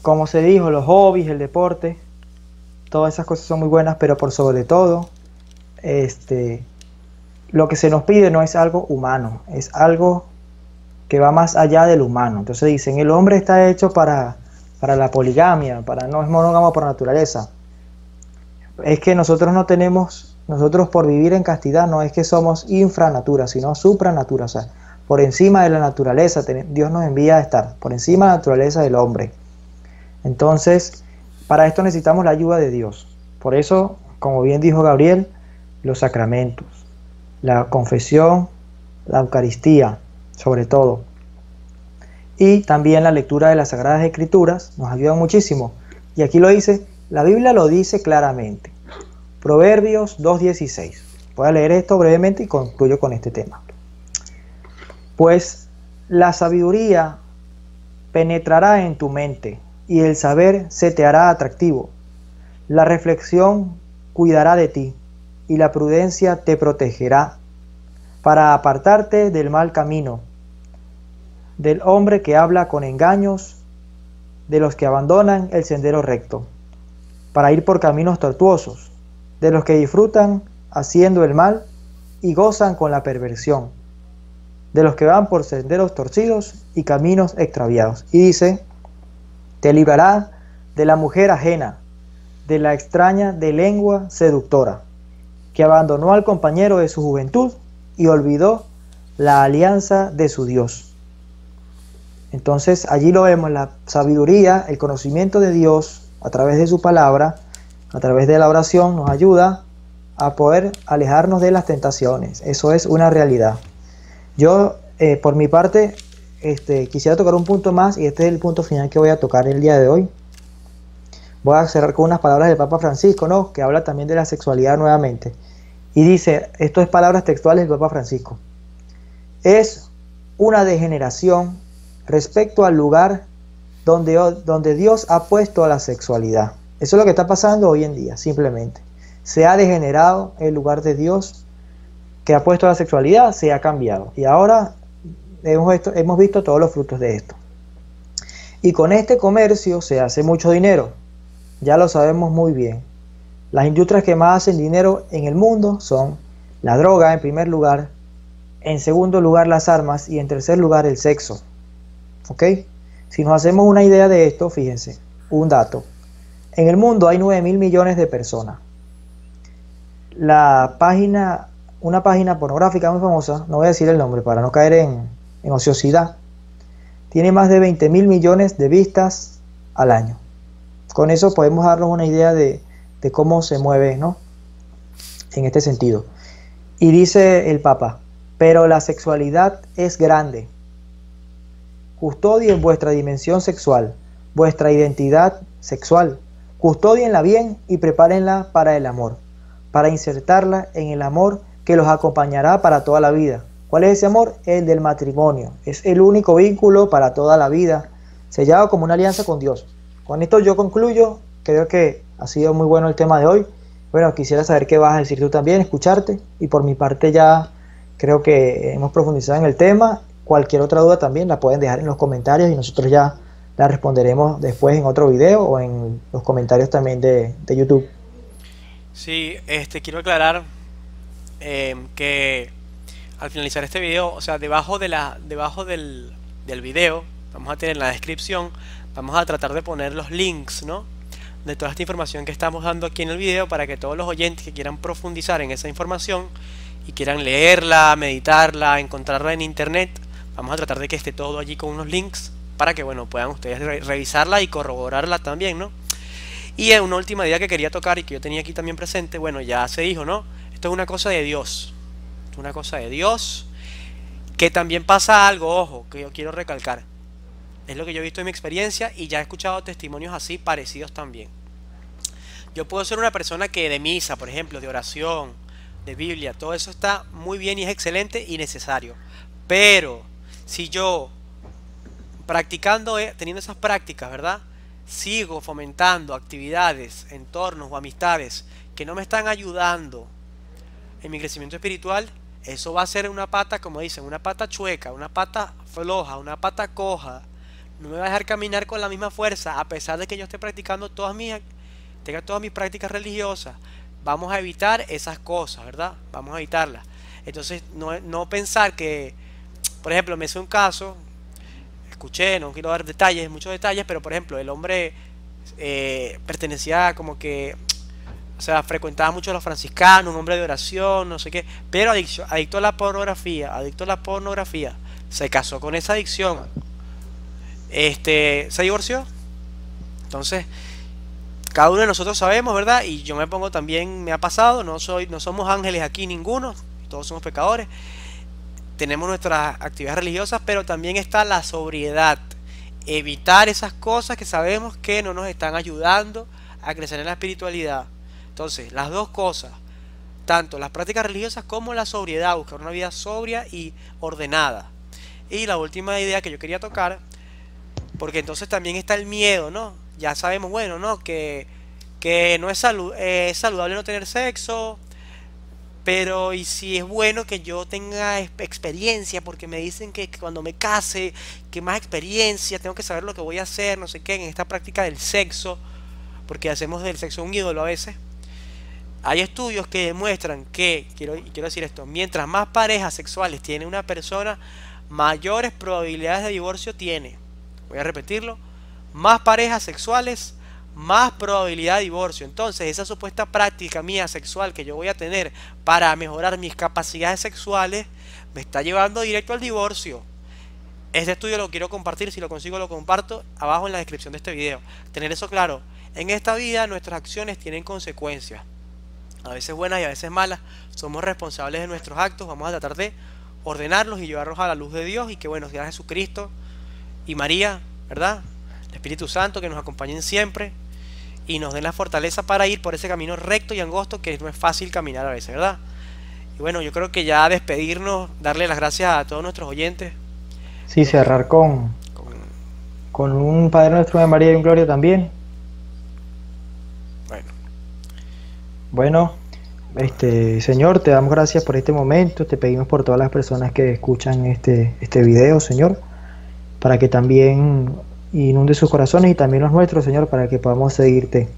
Como se dijo, los hobbies, el deporte, todas esas cosas son muy buenas, pero por sobre todo, lo que se nos pide no es algo humano, es algo que va más allá del humano. Entonces dicen, el hombre está hecho para la poligamia, no es monógamo por naturaleza. Es que nosotros no tenemos nosotros por vivir en castidad no es que somos infranatura, sino supranatura, o sea, por encima de la naturaleza. Dios nos envía a estar por encima de la naturaleza del hombre. Entonces, para esto necesitamos la ayuda de Dios. Por eso, como bien dijo Gabriel, los sacramentos, la confesión, la Eucaristía, sobre todo. Y también la lectura de las Sagradas Escrituras nos ayuda muchísimo. Y aquí lo dice, la Biblia lo dice claramente. Proverbios 2:16. Voy a leer esto brevemente y concluyo con este tema. Pues la sabiduría penetrará en tu mente y el saber se te hará atractivo. La reflexión cuidará de ti y la prudencia te protegerá para apartarte del mal camino, del hombre que habla con engaños, de los que abandonan el sendero recto, para ir por caminos tortuosos, de los que disfrutan haciendo el mal y gozan con la perversión, de los que van por senderos torcidos y caminos extraviados. Y dice, te librará de la mujer ajena, de la extraña de lengua seductora, que abandonó al compañero de su juventud y olvidó la alianza de su Dios. Entonces allí lo vemos, la sabiduría, el conocimiento de Dios a través de su palabra, a través de la oración, nos ayuda a poder alejarnos de las tentaciones. Eso es una realidad. Yo, por mi parte, quisiera tocar un punto más, y este es el punto final que voy a tocar el día de hoy. Voy a cerrar con unas palabras del Papa Francisco, ¿no?, que habla también de la sexualidad nuevamente. Y dice, esto es palabras textuales del Papa Francisco: es una degeneración respecto al lugar donde Dios ha puesto a la sexualidad. Eso es lo que está pasando hoy en día, simplemente. Se ha degenerado el lugar de Dios que ha puesto a la sexualidad, se ha cambiado. Y ahora hemos visto todos los frutos de esto. Y con este comercio se hace mucho dinero. Ya lo sabemos muy bien. Las industrias que más hacen dinero en el mundo son la droga en primer lugar, en segundo lugar las armas y en tercer lugar el sexo. ¿Ok? Si nos hacemos una idea de esto, fíjense, un dato. En el mundo hay 9.000 millones de personas. Una página pornográfica muy famosa, no voy a decir el nombre para no caer en ociosidad, tiene más de 20.000 millones de vistas al año. Con eso podemos darnos una idea de cómo se mueve, ¿no?, en este sentido. Y dice el Papa, pero la sexualidad es grande. Custodien vuestra dimensión sexual, vuestra identidad sexual. Custódienla bien y prepárenla para el amor, para insertarla en el amor que los acompañará para toda la vida. ¿Cuál es ese amor? El del matrimonio. Es el único vínculo para toda la vida, sellado como una alianza con Dios. Con esto yo concluyo. Creo que ha sido muy bueno el tema de hoy. Bueno, quisiera saber qué vas a decir tú también, escucharte. Y por mi parte ya creo que hemos profundizado en el tema. Cualquier otra duda también la pueden dejar en los comentarios y nosotros ya la responderemos después en otro video o en los comentarios también de YouTube. Sí, quiero aclarar que al finalizar este video, o sea, debajo del video, vamos a tener en la descripción, vamos a tratar de poner los links, ¿no?, de toda esta información que estamos dando aquí en el video, para que todos los oyentes que quieran profundizar en esa información y quieran leerla, meditarla, encontrarla en internet, vamos a tratar de que esté todo allí con unos links para que, bueno, puedan ustedes revisarla y corroborarla también, ¿no? Y una última idea que quería tocar y que yo tenía aquí también presente, bueno, ya se dijo, ¿no? Esto es una cosa de Dios. Esto es una cosa de Dios. Que también pasa algo, ojo, que yo quiero recalcar. Es lo que yo he visto en mi experiencia y ya he escuchado testimonios así parecidos también. Yo puedo ser una persona que de misa, por ejemplo, de oración, de Biblia, todo eso está muy bien y es excelente y necesario. Pero si yo, practicando, teniendo esas prácticas, ¿verdad?, sigo fomentando actividades, entornos o amistades que no me están ayudando en mi crecimiento espiritual, eso va a ser una pata, como dicen, una pata chueca, una pata floja, una pata coja. No me va a dejar caminar con la misma fuerza, a pesar de que yo esté practicando tenga todas mis prácticas religiosas. Vamos a evitar esas cosas, ¿verdad? Vamos a evitarlas. Entonces, no pensar que, por ejemplo, me hice un caso, escuché, no quiero dar detalles, muchos detalles, pero por ejemplo, el hombre pertenecía como que O sea, frecuentaba mucho a los franciscanos, un hombre de oración, no sé qué, pero adicto a la pornografía, adicto a la pornografía. Se casó con esa adicción. Se divorció. Entonces, cada uno de nosotros sabemos, ¿verdad? Y yo me pongo también, me ha pasado, no somos ángeles aquí ninguno, todos somos pecadores. Tenemos nuestras actividades religiosas, pero también está la sobriedad. Evitar esas cosas que sabemos que no nos están ayudando a crecer en la espiritualidad. Entonces, las dos cosas, tanto las prácticas religiosas como la sobriedad, buscar una vida sobria y ordenada. Y la última idea que yo quería tocar, porque entonces también está el miedo, ¿no? Ya sabemos, bueno, ¿no? Que no es saludable no tener sexo, pero y si es bueno que yo tenga experiencia, porque me dicen que cuando me case, que más experiencia, tengo que saber lo que voy a hacer, no sé qué, en esta práctica del sexo, porque hacemos del sexo un ídolo a veces. Hay estudios que demuestran que, quiero decir esto, mientras más parejas sexuales tiene una persona, mayores probabilidades de divorcio tiene. Voy a repetirlo, más parejas sexuales, más probabilidad de divorcio. Entonces, esa supuesta práctica mía sexual que yo voy a tener para mejorar mis capacidades sexuales, me está llevando directo al divorcio. Este estudio lo quiero compartir, si lo consigo lo comparto abajo en la descripción de este video. Tener eso claro, en esta vida nuestras acciones tienen consecuencias. A veces buenas y a veces malas. Somos responsables de nuestros actos. Vamos a tratar de ordenarlos y llevarlos a la luz de Dios. Y que bueno, sea Jesucristo y María, ¿verdad? El Espíritu Santo que nos acompañen siempre y nos den la fortaleza para ir por ese camino recto y angosto que no es fácil caminar a veces, ¿verdad? Y bueno, yo creo que ya despedirnos, darle las gracias a todos nuestros oyentes. Sí, cerrar con un Padre Nuestro de María y un Gloria también. Bueno, Señor, te damos gracias por este momento, te pedimos por todas las personas que escuchan este video, Señor, para que también inunde sus corazones y también los nuestros, Señor, para que podamos seguirte.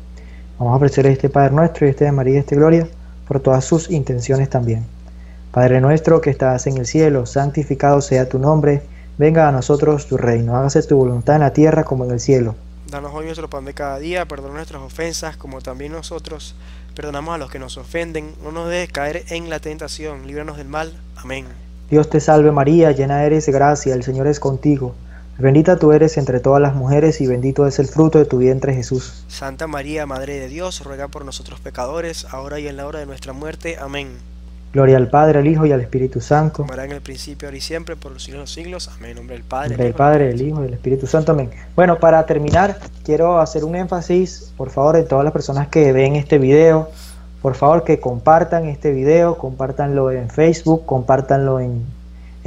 Vamos a ofrecer este Padre Nuestro y este de María y este Gloria por todas sus intenciones también. Padre nuestro que estás en el cielo, santificado sea tu nombre, venga a nosotros tu reino, hágase tu voluntad en la tierra como en el cielo. Danos hoy nuestro pan de cada día, perdona nuestras ofensas, como también nosotros perdonamos a los que nos ofenden. No nos dejes caer en la tentación, líbranos del mal. Amén. Dios te salve María, llena eres de gracia, el Señor es contigo. Bendita tú eres entre todas las mujeres y bendito es el fruto de tu vientre Jesús. Santa María, Madre de Dios, ruega por nosotros pecadores, ahora y en la hora de nuestra muerte. Amén. Gloria al Padre, al Hijo y al Espíritu Santo. Como era en el principio, ahora y siempre, por los siglos de los siglos. Amén. En nombre del Padre, del Padre, del Hijo y del Espíritu Santo. Amén. Bueno, para terminar, quiero hacer un énfasis, por favor, en todas las personas que ven este video. Por favor, que compartan este video, compártanlo en Facebook, compártanlo en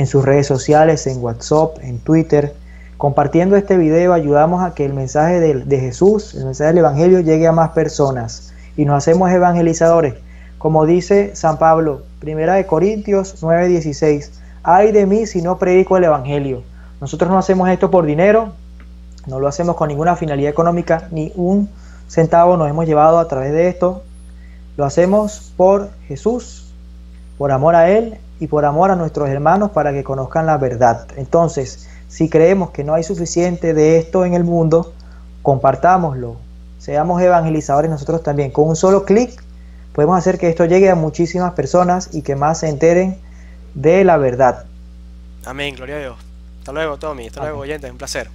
sus redes sociales, en WhatsApp, en Twitter. Compartiendo este video ayudamos a que el mensaje de Jesús, el mensaje del Evangelio, llegue a más personas. Y nos hacemos evangelizadores. Como dice San Pablo, 1 Corintios 9:16, ay de mí si no predico el Evangelio. Nosotros no hacemos esto por dinero, no lo hacemos con ninguna finalidad económica, ni un centavo nos hemos llevado a través de esto. Lo hacemos por Jesús, por amor a Él y por amor a nuestros hermanos para que conozcan la verdad. Entonces, si creemos que no hay suficiente de esto en el mundo, compartámoslo, seamos evangelizadores nosotros también. Con un solo clic podemos hacer que esto llegue a muchísimas personas y que más se enteren de la verdad. Amén, gloria a Dios. Hasta luego, Tommy. Hasta luego, oyentes. Un placer.